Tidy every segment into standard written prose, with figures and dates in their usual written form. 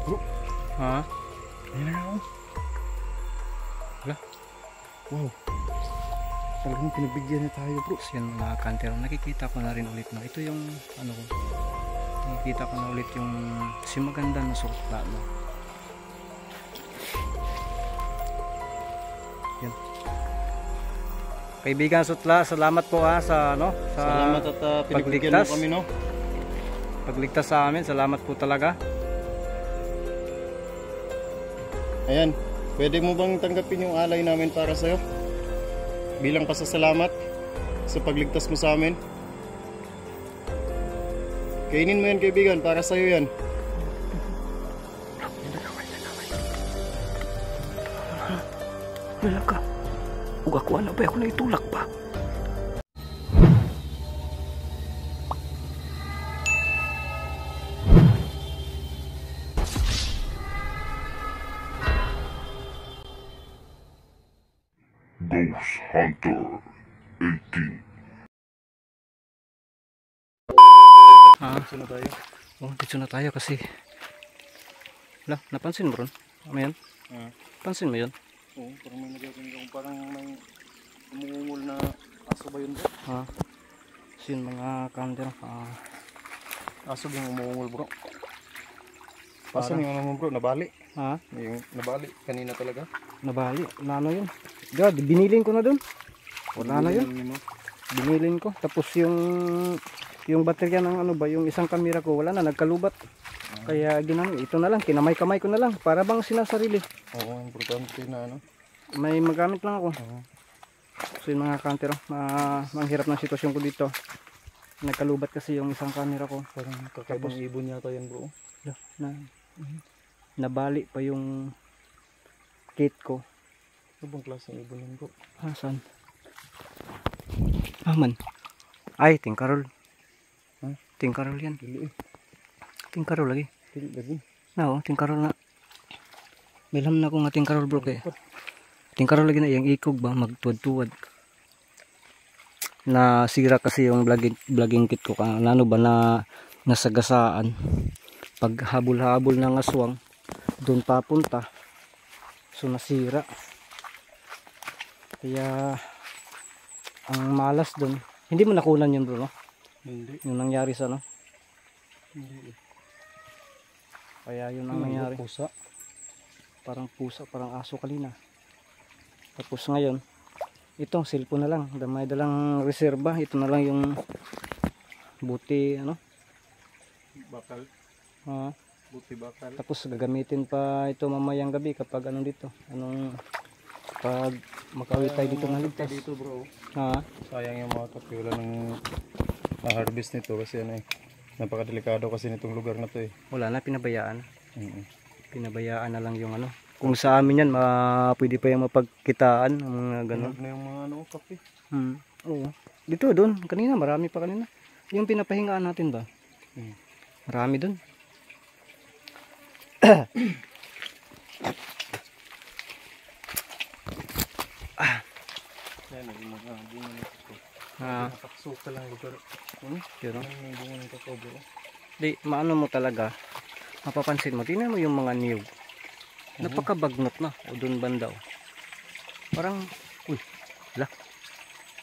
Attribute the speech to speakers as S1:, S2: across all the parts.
S1: Bro.
S2: Ha?
S1: Ayan na ako.
S2: Wala.
S1: Wow. Talagang pinagbigyan na tayo bro.
S2: So yun mga kantero, nakikita ko na rin ulit na ito yung ano ko. Nakikita ko na ulit yung si maganda na sutla no. Yan. Kaibigan sutla, salamat po sa ano sa
S1: Salamat at pinagbigyan mo kami no.
S2: Pagligtas sa amin, salamat po talaga.
S1: Ayan, pwede mo bang tanggapin yung alay namin para sa'yo? Bilang pasasalamat sa pagligtas mo sa amin. Kainin mo yan kaibigan, para sa'yo yan.
S2: Wala ka. Huwag ako na ba ako na itulak pa.
S3: Ghost Hunter 18.
S1: Dito na tayo.
S2: Oh, dito na tayo kasi. Wala, napansin mo ron? Ano yan? Pansin mo yun?
S1: Oo, parang may nagagawin ko. Parang may umungol na aso ba yun bro?
S2: So yun mga kantero.
S1: Aso ba yung umungol bro? Aso yung ano mo bro, nabali. Yung nabali, kanina talaga.
S2: Nabali, ano yun? God, binilin ko na dun. Wala na yun. Binilin ko. Tapos yung baterya ng ano ba, yung isang kamera ko, wala na, nagkalubat. Kaya ito na lang, kinamay-kamay ko na lang. Para bang sinasarili.
S1: Oo, importante na ano.
S2: May magamit lang ako. So yun mga kantero, manghirap ng sitwasyon ko dito. Nagkalubat kasi yung isang kamera ko.
S1: Parang kakaibang ibon yata yan bro.
S2: Nabali pa yung kit ko.
S1: Ano bang klase ng ibon yan bro?
S2: Saan? Man. Ay, tingkarol. Tingkarol yan.
S1: Dili eh.
S2: Tingkarol lagi.
S1: Dili lagi.
S2: Tingkarol na. Bilam na ko nga tingkarol bro kay. Tingkarol lagi na yung ikog ba magtuwad-tuwad. Nasira kasi yung vlogging kit ko ano ba na nasagasaan. Pag habol-habol ng aswang doon papunta. So nasira. Kaya ang malas doon. Hindi mo nakunan yun bro no?
S1: Hindi.
S2: Yung nangyari sa no?
S1: Hindi.
S2: Kaya yun ang nangyari.
S1: Pusa.
S2: Parang pusa, parang aso kanina. Tapos ngayon, ito cellphone na lang. May dalang reserba. Ito na lang yung buti ano?
S1: Bakal. Buti bakal.
S2: Tapos gagamitin pa ito mamayang gabi kapag ano dito. Pag makauwi tayo dito na ligtas.
S1: Dito bro.
S2: Sayang
S1: yung mga kape. Wala nang harvest nito kasi ano eh. Napakadelikado kasi nitong lugar na to eh.
S2: Wala na, pinabayaan. Pinabayaan na lang yung ano. Kung sa amin yan, pwede pa yung mapagkitaan. Mga ganun.
S1: Na yung mga ano, kape.
S2: Oo. Dito, doon. Kanina, marami pa kanina. Yung pinapahingaan natin ba? Marami doon.
S1: Yan, yung mga bunga nito. Nakapaksuka lang lugar.
S2: Pero,
S1: yung bunga nito ko bro.
S2: di, maano mo talaga, mapapansin mo, tingnan mo yung mga niyog. Napakabagnot na. O doon banda o. Parang, uy, la.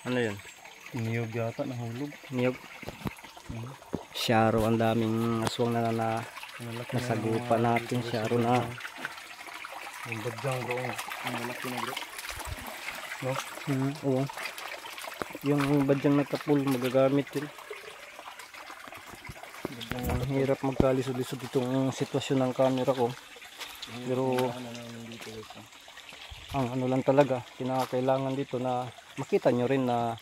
S2: Ano yun?
S1: Niyog yata, nahulog.
S2: Niyog. Syaro, ang daming aswang na nasagupa natin. Syaro na.
S1: Yung badyang bro, ang malaki na bro. No?
S2: Oo. Yung badyang nagkapul, magagamit yun. Ang hirap magkalisod-lisod itong sitwasyon ng camera ko. Pero ang ano lang talaga, kinakailangan dito na makita nyo rin na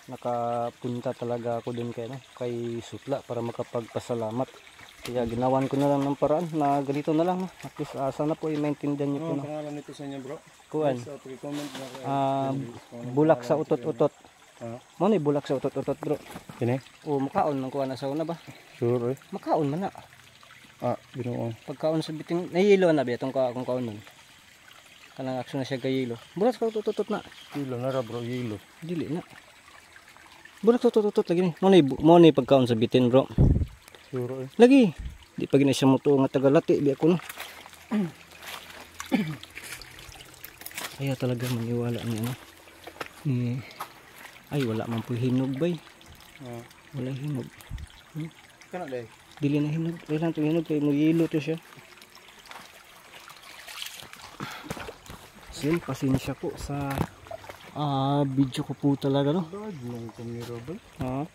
S2: nakapunta talaga ako dun kay Sutla para makapagpasalamat. Kaya ginawan ko na lang ng paraan na ganito na lang. At least sana po i-maintindihan nyo po.
S1: Ano pangalan nito sa inyo bro?
S2: Kuan.
S1: Comment
S2: Bulak sa utot-utot. Mo ni bulak sa utot-utot bro.
S1: Kini?
S2: O makaon man kuha na sa una ba?
S1: Sure eh.
S2: Makaon man na.
S1: Binuo.
S2: Pagkaon sa bitin, nahihilo na ba itong kung kaon nun? Kanang aksyon na siya gayilo. Bulak sa utot-utot na.
S1: Yelo na ra bro, yelo.
S2: Dili na. Bulak sa utot-utot lagi ni. Mo ni pagkaon sa bitin bro.
S1: Sure eh.
S2: Lagi. Di pa gina siya mutuo nga tagalati bi ako no. Kaya talaga maniwala ni ano. Ni ay wala man po hinog bay. Wala hinog.
S1: Kana day.
S2: Dili na hinog. Kailan to hinog kay mo yelo to siya. Sin pasensya po sa video ko po talaga no.
S1: Bad mong kamera ba?
S2: Ha?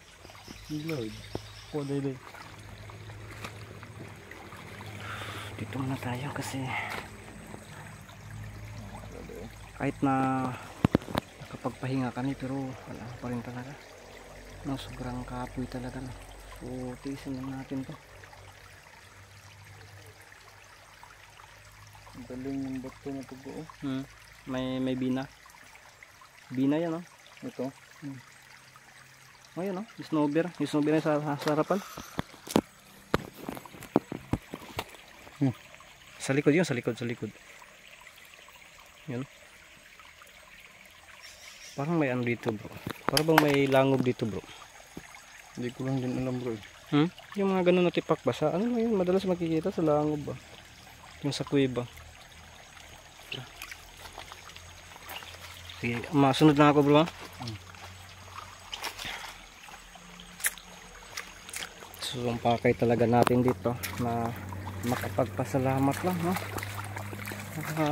S1: Lord. Po day.
S2: Dito muna tayo kasi kahit na nakapagpahinga kami pero wala pa rin talaga. No, sobrang kapoy talaga no. So tiisin lang natin to.
S1: Galing yung bato na to buo.
S2: May bina. Bina yan no.
S1: Ito.
S2: Ayun no, snowber na sa harapan. Sa likod yun, sa likod. Yun. Parang may ano dito bro. Parang bang may langob dito bro.
S1: Hindi ko lang din alam bro.
S2: Yung mga ganun na tipak ba sa ano yun, madalas makikita sa langob ba. Yung sa kuweba. Sige, masunod na ako bro ha. So ang pakay talaga natin dito na makapagpasalamat lang no.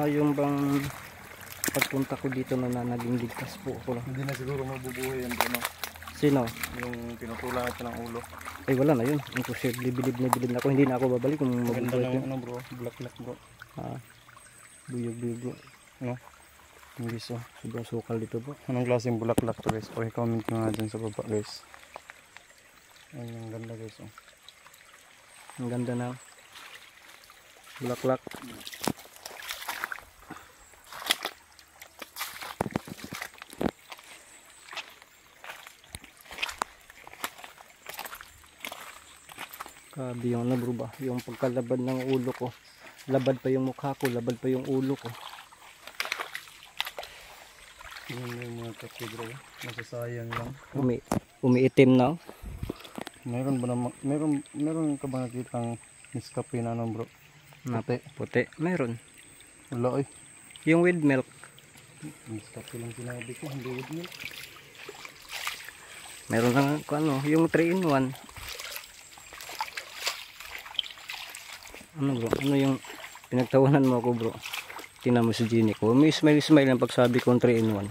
S2: Yung bang pagpunta ko dito na naging ligtas po ako lang.
S1: Hindi na siguro mabubuhay yan bro.
S2: Sino?
S1: Yung pinutulan natin ng ulo.
S2: Ay wala na yun. Imposible, bilib na ako. Hindi na ako babalik kung
S1: Maganda
S2: mabubuhay
S1: ng
S2: yun.
S1: ano bro. Black bro.
S2: Buyog bro.
S1: No? Hindi so.
S2: Sobrang sukal dito bro.
S1: Anong klaseng bulaklak to guys? O i-comment nyo nga dyan sa baba guys. Ayun yung ganda guys. Oh.
S2: Ang ganda na bulaklak. Grabe yung ano bro ba? Yung pagkalabad ng ulo ko. Labad pa yung mukha ko, labad pa yung ulo ko.
S1: Yun yung mga kape bro. Masasayang lang.
S2: Umiitim na.
S1: Meron ba naman, meron ka ba nakitang Nescafe na ano bro?
S2: Puti. Meron.
S1: Wala eh.
S2: Yung with milk.
S1: Nescafe lang sinabi ko, hindi with milk.
S2: Meron lang ano, yung 3 in 1. Ano bro? Ano yung pinagtawanan mo ako bro? Tingnan mo si Jenny ko. May smile ang pagsabi ko 3 in 1.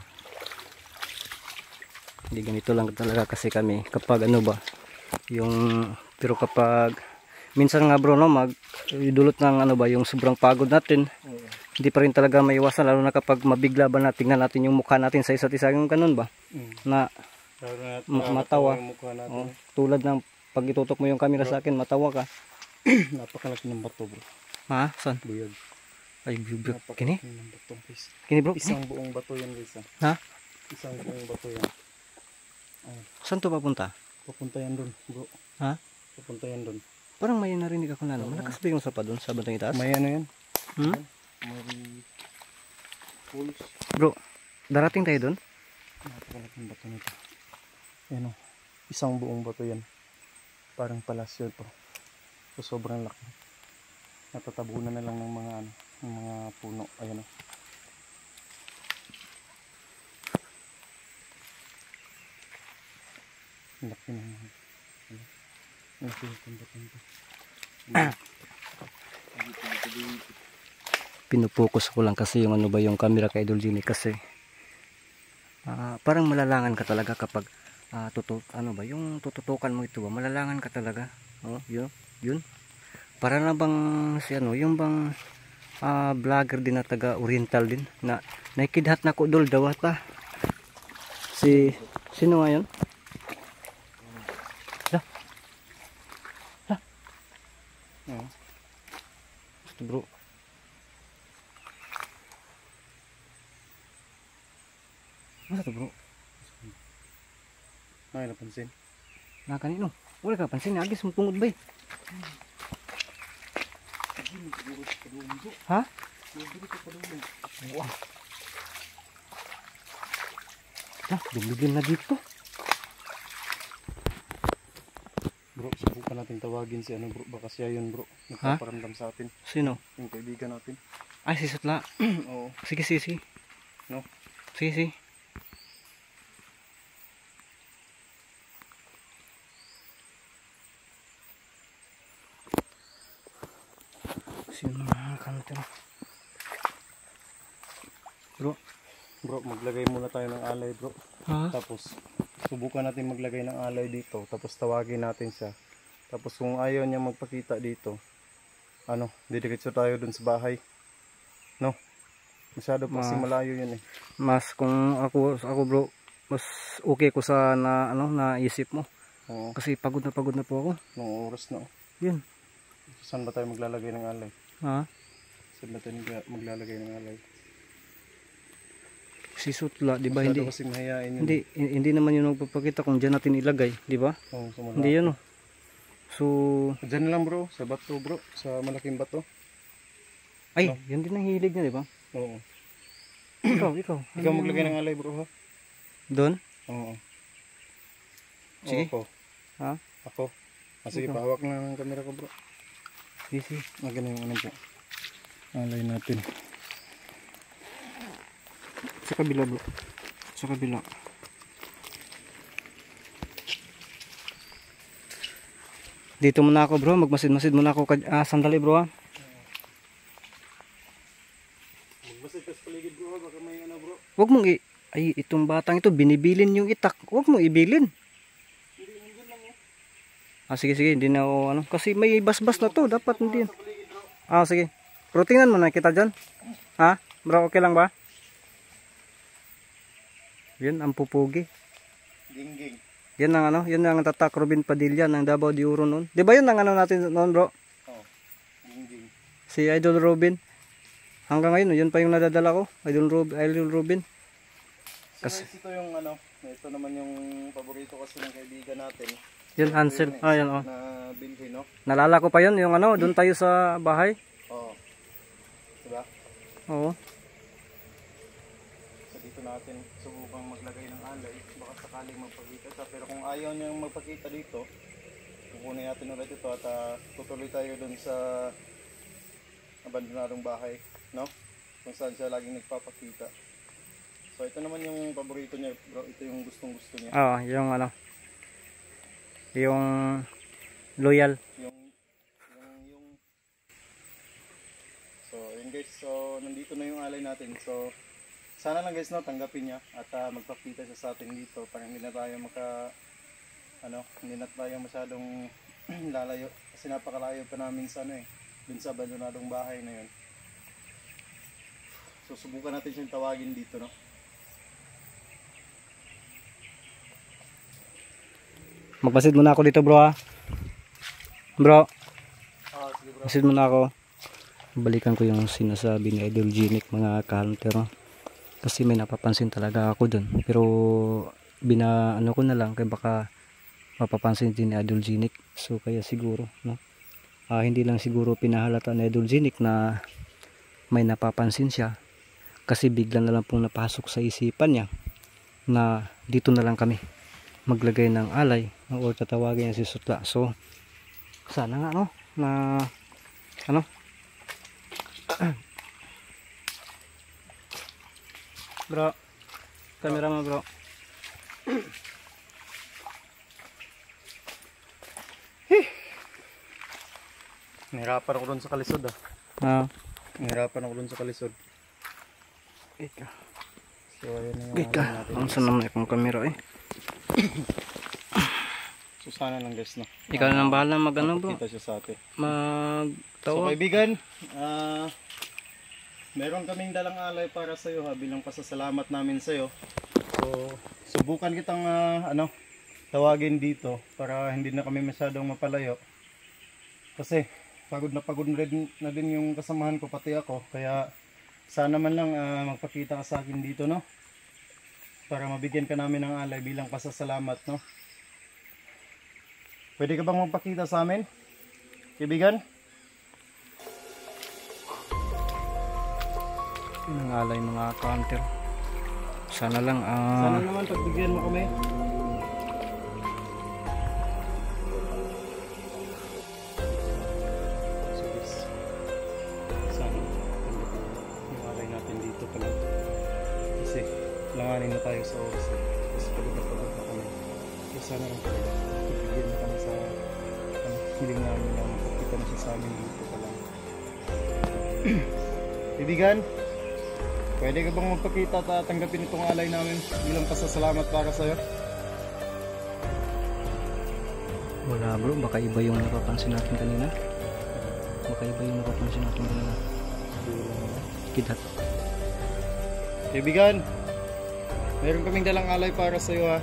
S2: Hindi ganito lang talaga kasi kami kapag ano ba pero kapag minsan nga bro no dulot ng ano ba yung sobrang pagod natin. Hindi pa rin talaga maiwasan lalo na kapag mabigla ba na tingnan natin yung mukha natin sa isa't isa yung ganun ba na matawa. Tulad ng pag itutok mo yung camera sa akin matawa ka.
S1: Napakalaki ng bato bro.
S2: Ha? Saan?
S1: Buyag.
S2: Ay bro. Kini?
S1: Ng bato guys.
S2: Kini bro?
S1: Isang buong bato yan guys.
S2: Ha?
S1: Isang buong bato yan.
S2: Saan to papunta?
S1: Papunta yan dun bro.
S2: Ha?
S1: Papunta yan dun.
S2: Parang may narinig ako na ano. Malakas ba yung sapa dun sa bantang itaas?
S1: May ano yan? May pools.
S2: Bro, darating tayo dun?
S1: Napakalaking bato nito. Ayan o. Isang buong bato yan. Parang palasyo to. So sobrang laki. Natatabunan na lang ng mga ano, ng mga puno. Ayan o. Laki na yan. Laki na bato nito.
S2: Pinupokus ko lang kasi yung ano ba yung camera kay Idol Jenny kasi parang malalangan ka talaga kapag yung tututukan mo ito ba malalangan ka talaga. Yun para na bang si ano yung bang vlogger din na taga Oriental din na nakikidhat na ko dol dawat pa sino nga yun? Bro masa to bro?
S1: Ay, napansin.
S2: Na kanino? Wala ka pansin agis mo tungod bay. Ha? Wow. Dumigil na dito.
S1: Bro, subukan natin tawagin si ano bro. Baka siya yun bro. Nagpaparamdam sa atin.
S2: Sino?
S1: Yung kaibigan natin.
S2: Ay, si Sutla.
S1: Oo.
S2: Sige, sige.
S1: No?
S2: Sige, sige. Sino mga kanto? Bro.
S1: Bro, maglagay muna tayo ng alay bro.
S2: Ha?
S1: Tapos, subukan natin maglagay ng alay dito. Tapos tawagin natin siya. Tapos kung ayaw niya magpakita dito, didiretso tayo dun sa bahay. No? Masyado pa kasi malayo yun eh.
S2: Mas kung ako bro, mas okay ko sa naisip mo.
S1: Oo.
S2: Kasi pagod na po ako.
S1: Nung oras na.
S2: Yun.
S1: Saan ba tayo maglalagay ng alay?
S2: Ha?
S1: Saan ba tayo maglalagay ng alay?
S2: Si Sutla, di ba
S1: Masyado
S2: hindi?
S1: kasi mahihain yun.
S2: Hindi naman yun magpapakita kung diyan natin ilagay, di ba?
S1: Oo, sa
S2: Hindi yun, oh. So,
S1: diyan na lang bro, sa bato bro, sa malaking bato.
S2: ay,
S1: No?
S2: yun din ang hilig niya, di ba?
S1: Oo.
S2: Ikaw.
S1: Ikaw maglagay ng alay bro ha?
S2: Doon?
S1: Oo.
S2: Sige.
S1: Ako.
S2: Ha?
S1: Ako. Sige,
S2: Ikaw.
S1: pahawak na ng camera ko bro.
S2: Easy.
S1: Maganda yung ano po. Alay natin.
S2: Sa kabila, bro. Sa kabila. Dito muna ako, bro. Magmasid-masid muna ako. Sandali, bro, ha.
S1: Magbasid ka sa paligid bro, baka may ano bro.
S2: Huwag mong ay, itong batang ito, binibilin yung itak. Huwag mong ibilin.
S1: Hindi, nandun lang eh.
S2: Sige, hindi na ako, kasi may basbas na to. Dapat hindi. Sige. Pero tingnan mo, nakita dyan. Ha? Bro, okay lang ba? Yan, ang pupugi.
S1: Gingging.
S2: Yan ang yan ang tatak Robin Padilla ng Davao de Oro noon. 'Di ba 'yun ang natin noon, bro?
S1: Oo. Gingging.
S2: Si Idol Robin. Hanggang ngayon, 'yun pa yung nadadala ko, Idol Robin.
S1: Kasi ito yung ito naman yung paborito kasi ng kaibigan natin.
S2: Yan Hansel. Yan oh.
S1: Na bilhin, no?
S2: Nalala ko pa 'yun, yung doon tayo sa bahay.
S1: Oo. Diba?
S2: Oo.
S1: So dito natin subukang maglagay ng alay. Baka sakaling magpakita siya. Pero kung ayaw niyang magpakita dito, kukunin natin ulit ito at tutuloy tayo dun sa abandonadong bahay, no? Kung saan siya laging nagpapakita. So ito naman yung paborito niya, bro. Ito yung gustong gusto niya.
S2: Oo, yung loyal.
S1: So yun guys, so nandito na yung alay natin. So sana lang guys, no, tanggapin niya at magpakita siya sa atin dito para hindi na tayo hindi na tayo masyadong lalayo kasi napakalayo pa namin sa dun sa abandonadong bahay na yun. So subukan natin siyang tawagin dito, no.
S2: Magpasid muna ako dito, bro, ha. Bro.
S1: Sige bro.
S2: Pasid muna ako. Balikan ko yung sinasabi ni Idol Genic, mga ka-hunter, no? Kasi may napapansin talaga ako dun. Pero ko na lang kaya baka mapapansin din ni Idol Genic. So kaya siguro, no? Hindi lang siguro pinahalata ni Idol Genic na may napapansin siya. Kasi bigla na lang pong napasok sa isipan niya na dito na lang kami maglagay ng alay o tatawagin niya si Sutla. So sana nga, no, na bro, camera mo, bro.
S1: Nahirapan ako dun sa kalisod, Nahirapan ako dun sa kalisod.
S2: Ika.
S1: So ayan na yung
S2: Ika.
S1: alay natin.
S2: Ang sanam na ikong camera,
S1: So sana lang guys, no.
S2: Ikaw na lang bahala bro.
S1: Makita siya sa atin. So
S2: Magtawag.
S1: kaibigan, meron kaming dalang alay para sa iyo, bilang pasasalamat namin sa iyo. So subukan kitang tawagin dito para hindi na kami masyadong mapalayo. Kasi pagod na din yung kasamahan ko, pati ako. Kaya sana man lang magpakita ka sa akin dito, no? Para mabigyan ka namin ng alay bilang pasasalamat, no? Pwede ka bang magpakita sa amin, kaibigan?
S2: Yun ang alay, mga ka-hunter. Sana lang
S1: Sana naman pagbigyan mo kami. pa lang. Kasi langanin na tayo sa oras eh. Kasi pagod na kami. Kaya sana lang talaga. Ibigyan na kami sa hiling namin na magpakita na siya sa amin dito pa lang. Ibigan, pwede ka bang magpakita at tanggapin itong alay namin bilang pasasalamat para sa'yo?
S2: Wala bro, baka iba yung napapansin natin kanina. Baka iba yung napapansin natin kanina. Kidat.
S1: Ibigan, meron kaming dalang alay para sa'yo ha.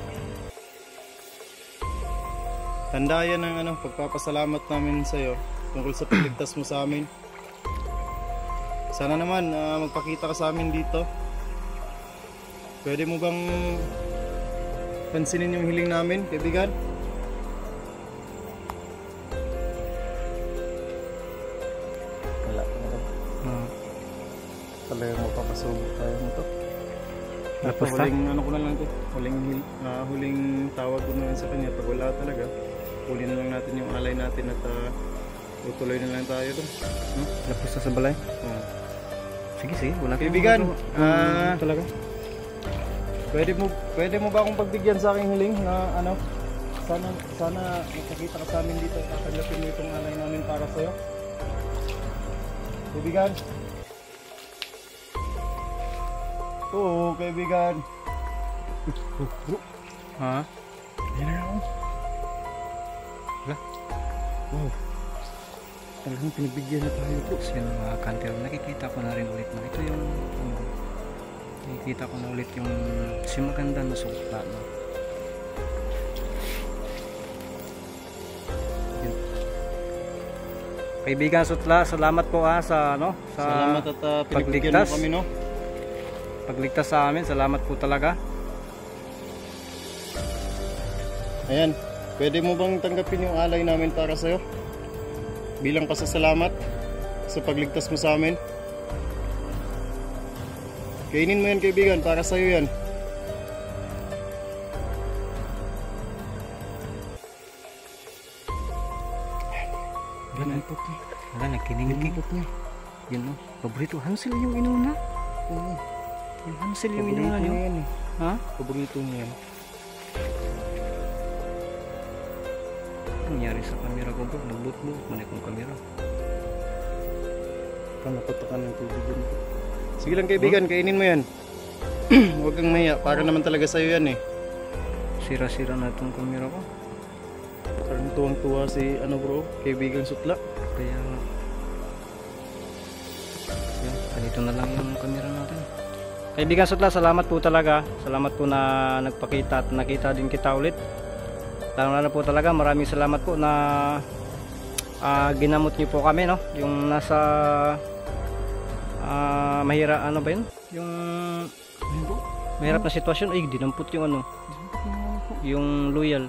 S1: Tanda yan ng pagpapasalamat namin sa'yo tungkol sa pagligtas mo sa amin. Sana naman magpakita ka sa amin dito. Pwede mo bang pansinin yung hiling namin, kaibigan? Wala ka na daw. Talagang magpapasubok tayo nito.
S2: Tapos
S1: Huling ko na lang ito. Huling tawag ko na lang sa kanya. Pag wala talaga, huli na lang natin yung alay natin at tutuloy na lang tayo doon.
S2: Lapos sa balay. Sige, wala kang
S1: Kaibigan,
S2: talaga.
S1: pwede mo ba akong pagbigyan sa aking hiling na sana makakita ka sa amin dito at tatanggapin mo itong alay namin para sa'yo? Kaibigan? Oo, kaibigan.
S2: Ha?
S1: Yan na ako.
S2: Wala.
S1: Wow. Talagang pinagbigyan na tayo bro.
S2: So yun mga kanter, nakikita ko na rin ulit na ito yung nakikita ko na ulit yung si maganda na sukla no? Yun. Kaibigan Sutla, salamat po sa
S1: Salamat at pinagbigyan mo
S2: pagligtas.
S1: kami no.
S2: Pagligtas sa amin, salamat po talaga.
S1: Ayan, pwede mo bang tanggapin yung alay namin para sa'yo? Bilang pasasalamat sa pagligtas mo sa amin. Kainin mo yan kaibigan, para sa'yo yan.
S2: Wala, nagkinig-kinig. Yun no, paborito. Hansel yung inuna.
S1: Oo.
S2: Yung Hansel yung
S1: Paborito
S2: inuna
S1: niya
S2: nyo.
S1: yan eh.
S2: Ha?
S1: Paborito niya yan.
S2: Nangyari sa camera ko bro, nagbut-but man akong camera.
S1: Panapatakan ng tubig yun. Sige lang kaibigan, kainin mo yan. Huwag kang maya, para naman talaga sa'yo yan eh.
S2: Sira-sira na itong camera ko.
S1: Parang tuwang-tuwa si bro, kaibigan Sutla.
S2: Kaya yun, ganito na lang yung camera natin. Kaibigan Sutla, salamat po talaga. Salamat po na nagpakita at nakita din kita ulit. Lalo po talaga, maraming salamat po na ginamot niyo po kami no. Yung nasa mahirap ba yun? Yung mahirap na sitwasyon, ay dinampot yung yung loyal.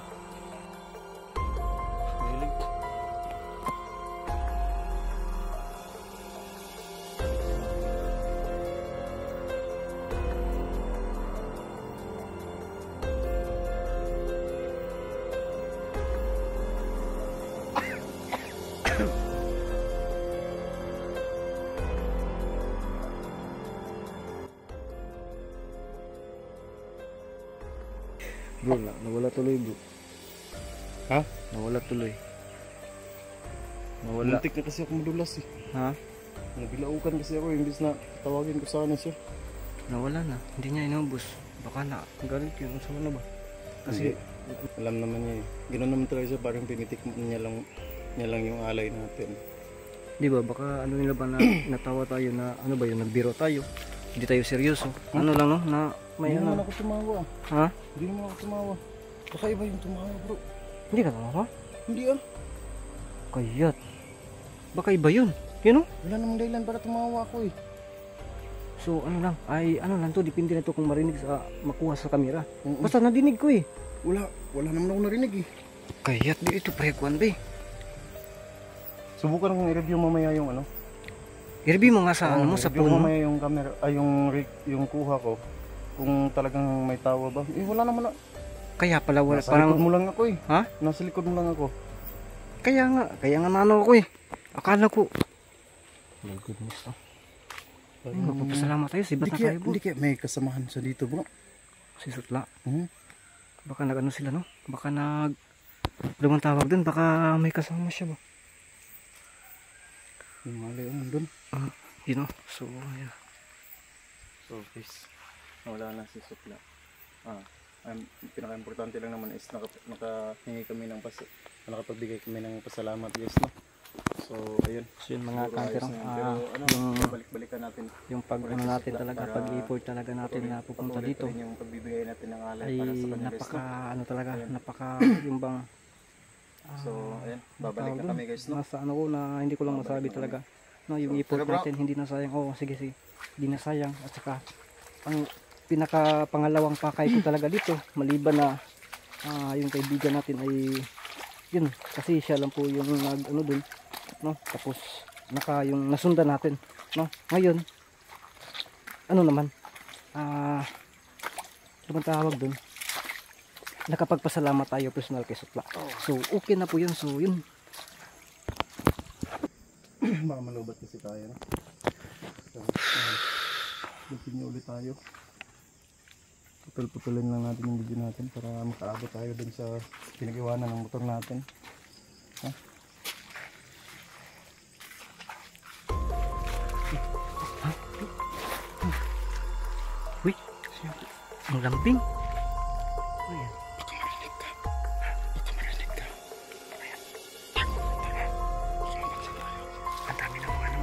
S2: Bro, nawala tuloy bro.
S1: Ha?
S2: Nawala tuloy. Nawala.
S1: Muntik na kasi ako madulas eh.
S2: Ha?
S1: Nabilaukan kasi ako, imbis na tawagin ko sana siya.
S2: Nawala na. Hindi niya inubos. Baka na galit yun. Sa ano ba?
S1: Kasi alam naman niya eh. Ganoon naman talaga siya, parang tinitik niya lang yung alay natin.
S2: Di ba? Baka ano nila ba na natawa tayo na ano ba yun? Nagbiro tayo. Hindi tayo seryoso. Ano lang no? Na may
S1: Hindi naman
S2: ano.
S1: ako tumawa.
S2: Ha?
S1: Hindi naman ako tumawa. Baka iba yung tumawa bro.
S2: Hindi ka tawa?
S1: Hindi ah.
S2: Kayat. Baka iba yun. Yun no?
S1: Wala namang dahilan para tumawa ako eh.
S2: So ano lang. Ay ano lang to. Depende na to kung marinig sa makuha sa kamera.
S1: Oo.
S2: Basta nadinig ko eh.
S1: Wala naman ako narinig eh.
S2: Kayat di ito prekuan ba eh.
S1: Subukan kong i-review mamaya yung
S2: I-review mo nga sa ano mo sa
S1: i-review
S2: phone mo.
S1: mamaya yung camera, ay yung kuha ko. Kung talagang may tawa ba. Eh wala naman na.
S2: Kaya pala wala.
S1: Nasa likod mo lang ako eh.
S2: Ha?
S1: Nasa likod mo lang ako.
S2: Kaya nga nano ako eh. Akala ko. My goodness oh. Ay, magpapasalamat tayo. Sibat na tayo, bro.
S1: Hindi kaya may kasamahan sa dito, bro.
S2: Si Sutla.
S1: Hmm?
S2: Baka nag-ano sila, no? Baka lumang tawag dun. Baka may kasama siya, ba?
S1: Yung mga leon dun.
S2: Yun, no? So, ayan.
S1: So guys, nawala na si Sutla. Pinaka-importante lang naman is nakahingi kami ng nakapagbigay kami ng pasalamat, guys, no? So ayun.
S2: So yun mga
S1: Siguro
S2: kanter,
S1: ayos na yun. Pero balik-balikan natin.
S2: yung pag-ano natin talaga, pag-effort talaga natin na pupunta
S1: Patuloy
S2: dito
S1: pa rin yung pagbibigay natin ng alay
S2: ay
S1: para sa kanila, guys,
S2: napaka,
S1: no?
S2: ano talaga, napaka, yung bang
S1: So ayun, babalik na kami, guys, no?
S2: nasa ano ko na hindi ko lang masabi talaga, no, yung effort natin hindi na sayang. Sige, hindi na sayang. At saka ang pinaka pangalawang pakay ko talaga dito, maliban na yung kaibigan natin ay yun, kasi siya lang po yung nag ano dun, no, tapos yung nasundan natin, no. Ngayon ano naman, ano tawag dun, nakapagpasalamat tayo personal kay Sutla. So okay na po yun. So yun,
S1: Baka malubat kasi tayo, no? So, continue ulit tayo. Putol-putulin lang natin yung video natin para makaabot tayo dun sa pinag-iwanan ng motor natin.
S2: uy, ang lambing. Ayan. Ang dami ng mga ano.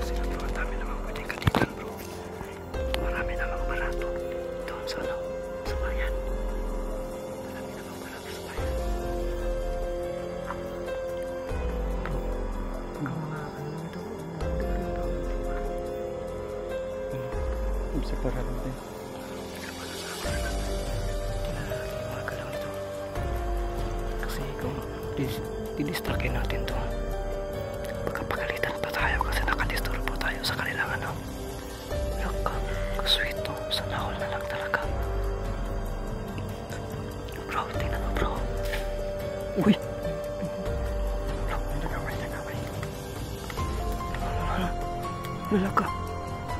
S2: Sila bro, ang dami namang pwede katitan, bro. Marami namang barato doon sa ano, sa bayan. Marami namang barato sa bayan. Bro, ang mga ano nito,
S1: Sa para natin.
S2: magalaw nito. Kasi kung didistrakin natin to, pagkapagalitan pa tayo kasi nakadisturbo tayo sa kanilang ano. Look, sweet to. Sana all na lang talaga. Bro, tingnan mo, bro. Uy! Bro, nagaway. Ano? Lalaka.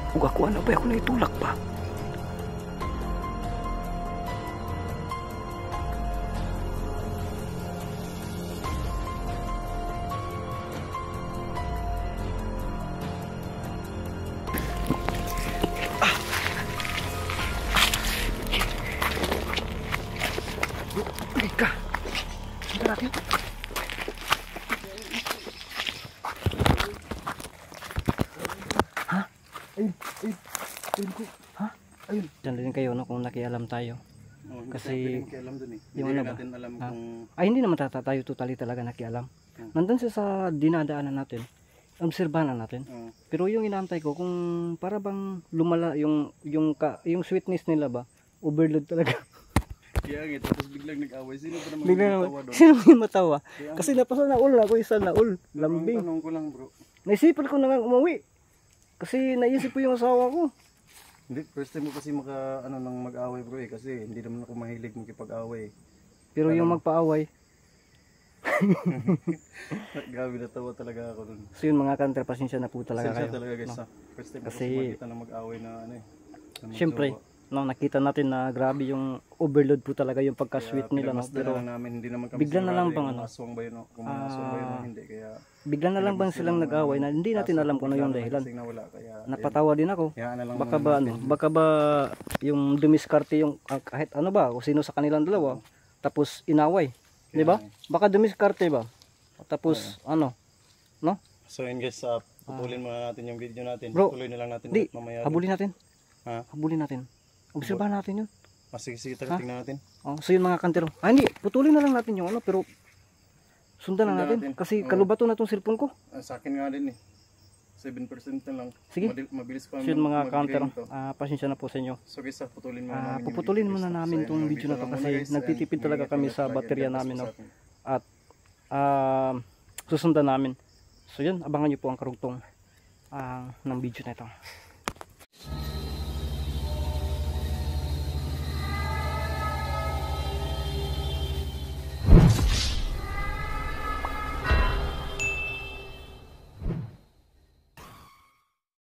S2: Huwag ako, ano ba ako na itulak pa? Ka. Saan natin? Ha?
S1: Ayun ko.
S2: Ha?
S1: Ayun.
S2: Diyan din kayo, no, kung nakialam tayo. Kasi
S1: hindi alam dun, eh.
S2: yung
S1: Hindi
S2: ano ba?
S1: natin alam kung
S2: Ay, hindi naman tayo totally talaga nakialam. Nandun siya sa dinadaanan natin. Obserbahan natin. Pero yung inaantay ko, kung para bang lumala yung sweetness nila ba, overload talaga.
S1: kaya nga, tapos biglang nag-away. Sino pa naman
S2: Bigla
S1: nagtawa
S2: naman,
S1: doon?
S2: sino yung matawa?
S1: Kaya
S2: Kasi napasa na all ako, isa na all,
S1: Pero ang
S2: lambing.
S1: tanong ko lang, bro.
S2: Naisipan ko na nga umuwi. Kasi naisip ko yung asawa ko.
S1: Hindi, first time mo kasi nang mag-away, bro, eh. Kasi hindi naman ako mahilig makipag-away.
S2: Pero yung magpaaway,
S1: Grabe, natawa talaga ako dun.
S2: so yun mga kanter, pasensya na po talaga
S1: Pasensya
S2: kayo.
S1: talaga, guys,
S2: No?
S1: ha. First time
S2: Kasi
S1: kasi makita na mag-away na ano eh. na
S2: Siyempre,
S1: magjowa.
S2: no, nakita natin na grabe yung overload po talaga yung pagka-sweet
S1: Kaya
S2: nila, no?
S1: pinagmasdan
S2: Pero
S1: na lang namin, hindi naman kami
S2: bigla na lang
S1: sigurado
S2: bang
S1: kung
S2: ano?
S1: aswang ba yun o kung mga aswang ba yun o hindi. Kaya
S2: bigla na lang bang silang nag-away na hindi natin alam kung ano yung dahilan.
S1: Nawala, kaya
S2: Napatawa din ako.
S1: kaya na lang
S2: Baka
S1: muna
S2: ba
S1: natin.
S2: ano, baka ba yung dumiskarte yung kahit ano ba, kung sino sa kanilang dalawa, tapos inaway, 'di ba? Baka dumiskarte ba? Tapos ano, no?
S1: So yun guys, putulin muna natin yung video natin.
S2: Bro,
S1: Tuloy na lang natin
S2: Di,
S1: ulit mamaya.
S2: habulin natin.
S1: Ha?
S2: Habulin natin. Obserbahan natin 'yun.
S1: Sige, tara, tingnan natin.
S2: Oh, so yun mga kantero. Hindi, putulin na lang natin yung ano, pero sundan na natin kasi kalubato na tong cellphone ko.
S1: Sa akin nga din eh. 7% na lang.
S2: Sige.
S1: Mabilis pa
S2: So yun mga
S1: mag-game
S2: kantero,
S1: to.
S2: pasensya na po sa inyo.
S1: So guys, putulin muna namin yung
S2: Puputulin
S1: video,
S2: muna
S1: guys.
S2: namin
S1: So,
S2: tong
S1: yun,
S2: video na to
S1: lang muna,
S2: kasi
S1: guys.
S2: nagtitipid
S1: And
S2: talaga kami
S1: ingat
S2: sa
S1: lagi.
S2: baterya
S1: God bless
S2: namin,
S1: po
S2: no?
S1: sa atin.
S2: At susundan namin. So yun, abangan nyo po ang karugtong ng video na ito.